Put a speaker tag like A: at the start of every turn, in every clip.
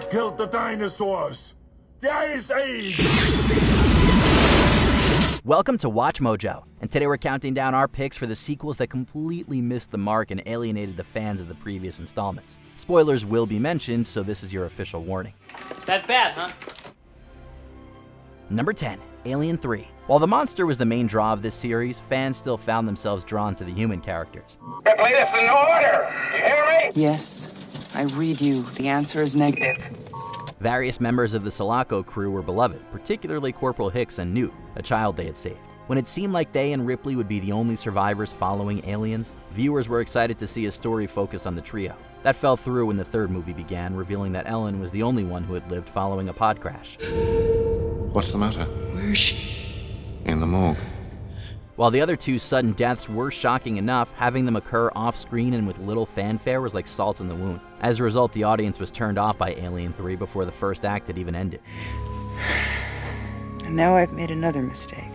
A: What killed the dinosaurs? The Ice Age!
B: Welcome to Watch Mojo, and today we're counting down our picks for the sequels that completely missed the mark and alienated the fans of the previous installments. Spoilers will be mentioned, so this is your official warning.
C: That bad, huh?
B: Number 10, Alien 3. While the monster was the main draw of this series, fans still found themselves drawn to the human characters.
D: Lead us in order! You hear me?
E: Yes, I read you. The answer is negative.
B: Various members of the Sulaco crew were beloved, particularly Corporal Hicks and Newt, a child they had saved. When it seemed like they and Ripley would be the only survivors following aliens, viewers were excited to see a story focused on the trio. That fell through when the third movie began, revealing that Ellen was the only one who had lived following a pod crash.
F: What's the matter?
E: Where is she?
F: In the morgue.
B: While the other two sudden deaths were shocking enough, having them occur off-screen and with little fanfare was like salt in the wound. As a result, the audience was turned off by Alien 3 before the first act had even ended.
E: And now I've made another mistake.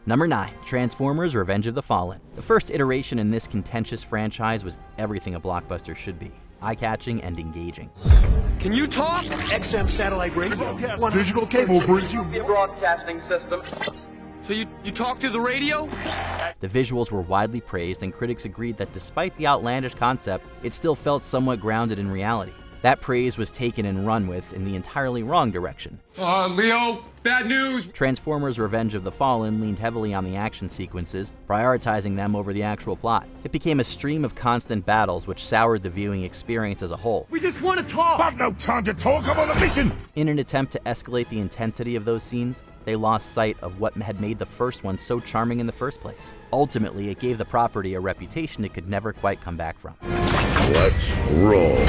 B: Number 9, Transformers: Revenge of the Fallen. The first iteration in this contentious franchise was everything a blockbuster should be, eye-catching and engaging.
G: Can you talk?
H: XM satellite radio. Digital cable brings you
C: Broadcasting system.
G: So you talk through the radio?
B: The visuals were widely praised, and critics agreed that despite the outlandish concept, it still felt somewhat grounded in reality. That praise was taken and run with in the entirely wrong direction.
G: Leo, bad news!
B: Transformers: Revenge of the Fallen leaned heavily on the action sequences, prioritizing them over the actual plot. It became a stream of constant battles which soured the viewing experience as a whole.
G: We just want to talk!
A: I've no time to talk, I'm on a mission!
B: In an attempt to escalate the intensity of those scenes, they lost sight of what had made the first one so charming in the first place. Ultimately, it gave the property a reputation it could never quite come back from.
A: Let's roll.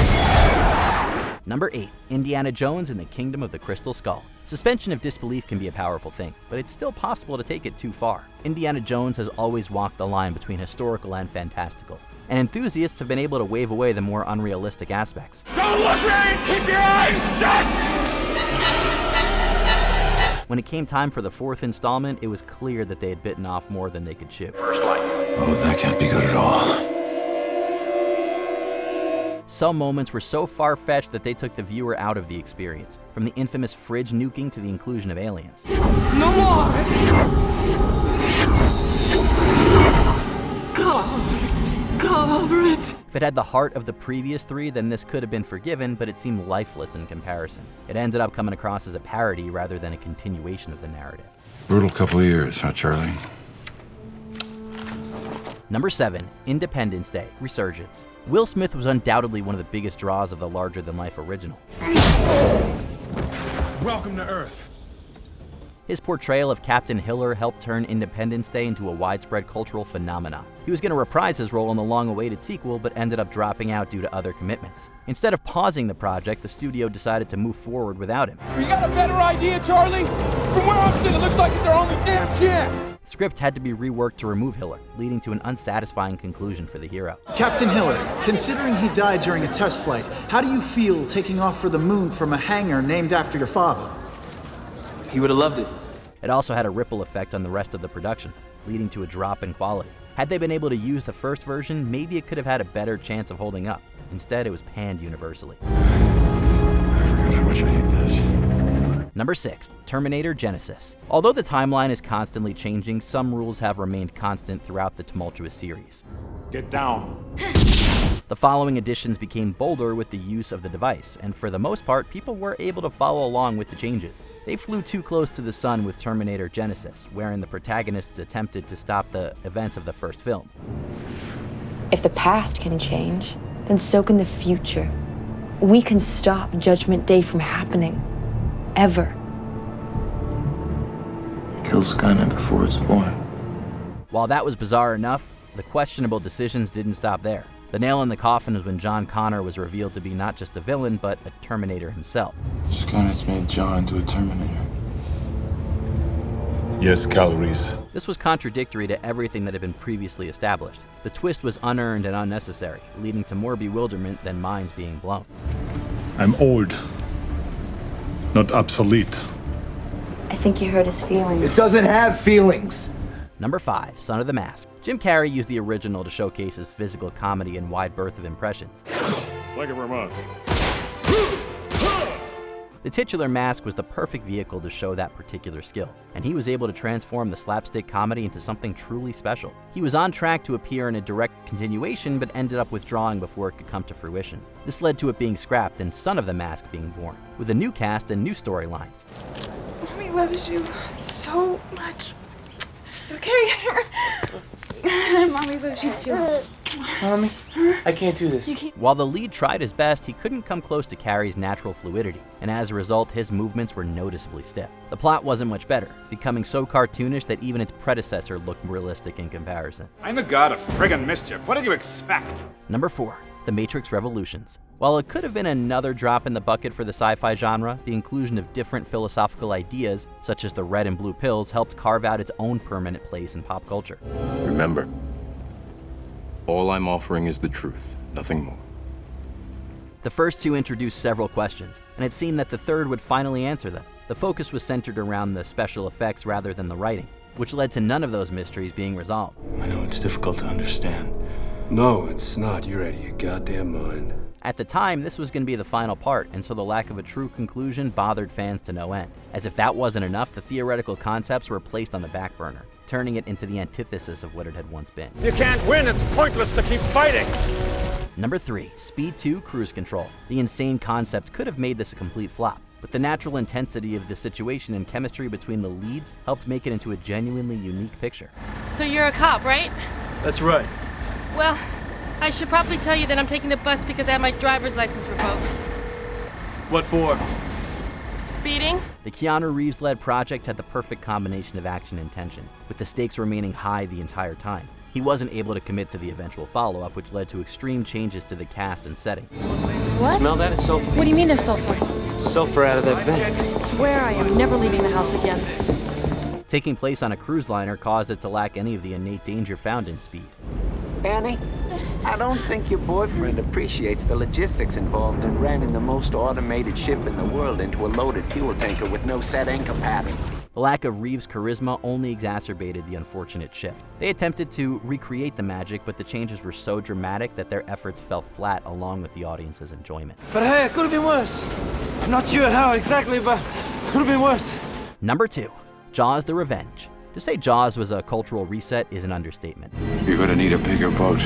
B: Number 8, Indiana Jones and the Kingdom of the Crystal Skull. Suspension of disbelief can be a powerful thing, but it's still possible to take it too far. Indiana Jones has always walked the line between historical and fantastical, and enthusiasts have been able to wave away the more unrealistic aspects.
D: Don't look right! Keep your eyes shut!
B: When it came time for the fourth installment, it was clear that they had bitten off more than they could chew.
F: Oh, that can't be good at all.
B: Some moments were so far-fetched that they took the viewer out of the experience, from the infamous fridge nuking to the inclusion of aliens.
E: No more! Go over it!
B: If it had the heart of the previous three, then this could have been forgiven, but it seemed lifeless in comparison. It ended up coming across as a parody rather than a continuation of the narrative.
F: Brutal couple of years, huh, Charlie?
B: Number 7, Independence Day: Resurgence. Will Smith was undoubtedly one of the biggest draws of the larger-than-life original.
H: Welcome to Earth.
B: His portrayal of Captain Hiller helped turn Independence Day into a widespread cultural phenomenon. He was going to reprise his role in the long-awaited sequel, but ended up dropping out due to other commitments. Instead of pausing the project, the studio decided to move forward without him.
G: You got a better idea, Charlie? From where I'm sitting, it looks like it's our only damn chance!
B: The script had to be reworked to remove Hiller, leading to an unsatisfying conclusion for the hero.
H: Captain Hiller, considering he died during a test flight, how do you feel taking off for the moon from a hangar named after your father?
E: He would have loved it.
B: It also had a ripple effect on the rest of the production, leading to a drop in quality. Had they been able to use the first version, maybe it could have had a better chance of holding up. Instead, it was panned universally.
F: I forgot how much I hate this.
B: Number 6, Terminator Genesis. Although the timeline is constantly changing, some rules have remained constant throughout the tumultuous series.
A: Get down.
B: The following editions became bolder with the use of the device, and for the most part, people were able to follow along with the changes. They flew too close to the sun with Terminator Genesis, wherein the protagonists attempted to stop the events of the first film.
I: If the past can change, then so can the future. We can stop Judgment Day from happening. Ever.
F: Kill Skynet before it's born.
B: While that was bizarre enough, the questionable decisions didn't stop there. The nail in the coffin was when John Connor was revealed to be not just a villain, but a Terminator himself.
F: Skynet's made John into a Terminator.
A: Yes, calories.
B: This was contradictory to everything that had been previously established. The twist was unearned and unnecessary, leading to more bewilderment than minds being blown.
A: I'm old, not obsolete.
I: I think you hurt his feelings.
G: It doesn't have feelings.
B: Number 5, Son of the Mask. Jim Carrey used the original to showcase his physical comedy and wide berth of impressions.
A: Thank you very much.
B: The titular mask was the perfect vehicle to show that particular skill, and he was able to transform the slapstick comedy into something truly special. He was on track to appear in a direct continuation, but ended up withdrawing before it could come to fruition. This led to it being scrapped and Son of the Mask being born, with a new cast and new storylines.
E: Mommy loves you so much. Okay? Mommy loves you too.
G: Mommy, I can't do this.
B: While the lead tried his best, he couldn't come close to Carrie's natural fluidity, and as a result, his movements were noticeably stiff. The plot wasn't much better, becoming so cartoonish that even its predecessor looked realistic in comparison.
J: I'm the god of friggin' mischief. What did you expect?
B: Number 4. The Matrix Revolutions. While it could have been another drop in the bucket for the sci-fi genre, the inclusion of different philosophical ideas, such as the red and blue pills, helped carve out its own permanent place in pop culture.
F: Remember, all I'm offering is the truth, nothing more.
B: The first two introduced several questions, and it seemed that the third would finally answer them. The focus was centered around the special effects rather than the writing, which led to none of those mysteries being resolved.
F: I know it's difficult to understand.
K: No, it's not. You're out of your goddamn mind.
B: At the time, this was going to be the final part, and so the lack of a true conclusion bothered fans to no end. As if that wasn't enough, the theoretical concepts were placed on the back burner, turning it into the antithesis of what it had once been.
D: You can't win. It's pointless to keep fighting.
B: Number 3. Speed 2 Cruise Control. The insane concept could have made this a complete flop, but the natural intensity of the situation and chemistry between the leads helped make it into a genuinely unique picture.
L: So you're a cop, right?
G: That's right.
L: Well, I should probably tell you that I'm taking the bus because I have my driver's license revoked.
G: What for?
L: Speeding?
B: The Keanu Reeves-led project had the perfect combination of action and tension, with the stakes remaining high the entire time. He wasn't able to commit to the eventual follow-up, which led to extreme changes to the cast and setting.
L: What?
G: Smell that? It's sulfur.
L: What do you mean there's sulfur?
G: Sulfur out of that vent.
L: I swear I am never leaving the house again.
B: Taking place on a cruise liner caused it to lack any of the innate danger found in Speed.
M: Annie, I don't think your boyfriend appreciates the logistics involved in ramming the most automated ship in the world into a loaded fuel tanker with no set anchor pattern.
B: The lack of Reeves' charisma only exacerbated the unfortunate shift. They attempted to recreate the magic, but the changes were so dramatic that their efforts fell flat along with the audience's enjoyment.
G: But hey, it could have been worse. I'm not sure how exactly, but it could have been worse.
B: Number 2. Jaws: The Revenge. To say Jaws was a cultural reset is an understatement.
F: You're gonna need a bigger boat.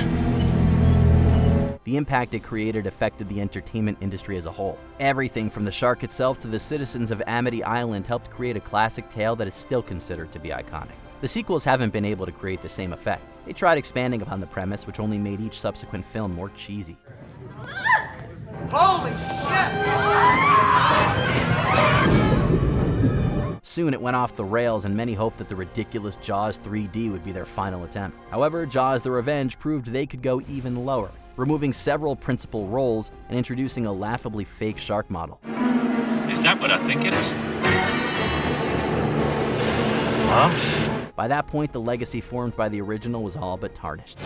B: The impact it created affected the entertainment industry as a whole. Everything from the shark itself to the citizens of Amity Island helped create a classic tale that is still considered to be iconic. The sequels haven't been able to create the same effect. They tried expanding upon the premise, which only made each subsequent film more cheesy.
G: Holy shit!
B: Soon it went off the rails, and many hoped that the ridiculous Jaws 3D would be their final attempt. However, Jaws: The Revenge proved they could go even lower, removing several principal roles and introducing a laughably fake shark model.
N: Is that what I think it is?
B: Huh? By that point, the legacy formed by the original was all but tarnished.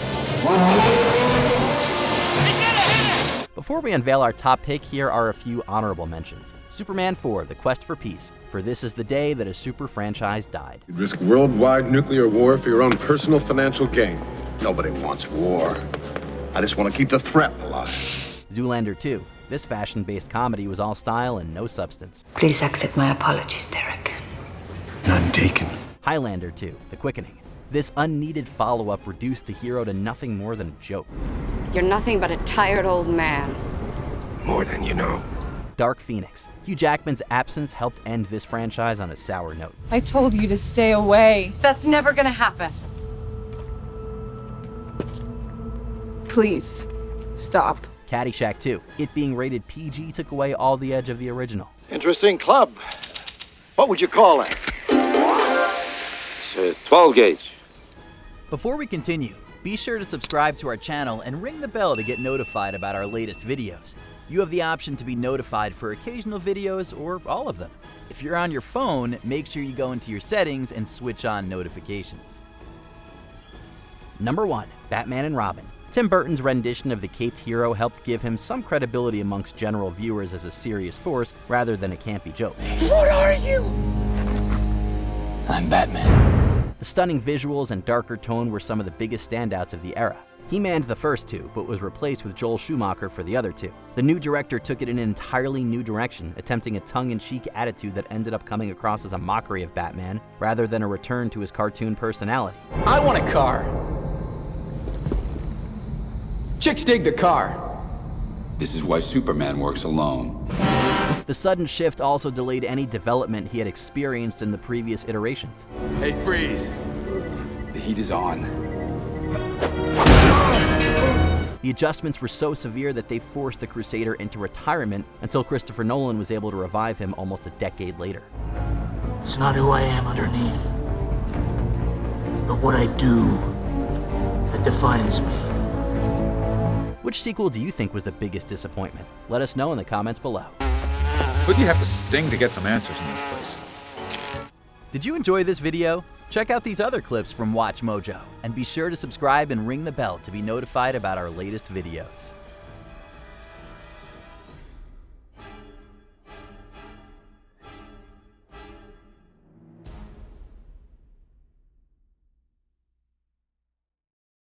B: Before we unveil our top pick, here are a few honorable mentions. Superman 4: The Quest for Peace, for this is the day that a super franchise died.
K: You'd risk worldwide nuclear war for your own personal financial gain. Nobody wants war. I just want to keep the threat alive.
B: Zoolander 2. This fashion-based comedy was all style and no substance.
O: Please accept my apologies, Derek.
K: None taken.
B: Highlander 2. The Quickening. This unneeded follow-up reduced the hero to nothing more than a joke.
P: You're nothing but a tired old man.
K: More than you know.
B: Dark Phoenix. Hugh Jackman's absence helped end this franchise on a sour note.
Q: I told you to stay away.
P: That's never gonna happen.
Q: Please, stop.
B: Caddyshack 2. It being rated PG took away all the edge of the original.
R: Interesting club. What would you call it? It's a 12 gauge.
B: Before we continue, be sure to subscribe to our channel and ring the bell to get notified about our latest videos. You have the option to be notified for occasional videos or all of them. If you're on your phone, make sure you go into your settings and switch on notifications. Number 1. Batman and Robin. Tim Burton's rendition of the caped hero helped give him some credibility amongst general viewers as a serious force rather than a campy joke.
G: What are you?
B: I'm Batman. The stunning visuals and darker tone were some of the biggest standouts of the era. He manned the first two, but was replaced with Joel Schumacher for the other two. The new director took it in an entirely new direction, attempting a tongue-in-cheek attitude that ended up coming across as a mockery of Batman, rather than a return to his cartoon personality.
G: I want a car. Chicks dig the car.
S: This is why Superman works alone.
B: The sudden shift also delayed any development he had experienced in the previous iterations.
S: Hey, freeze. The heat is on.
B: The adjustments were so severe that they forced the Crusader into retirement until Christopher Nolan was able to revive him almost a decade later.
T: It's not who I am underneath, but what I do that defines me.
B: Which sequel do you think was the biggest disappointment? Let us know in the comments below.
J: Who do you have to sting to get some answers in this place?
B: Did you enjoy this video? Check out these other clips from WatchMojo, and be sure to subscribe and ring the bell to be notified about our latest videos.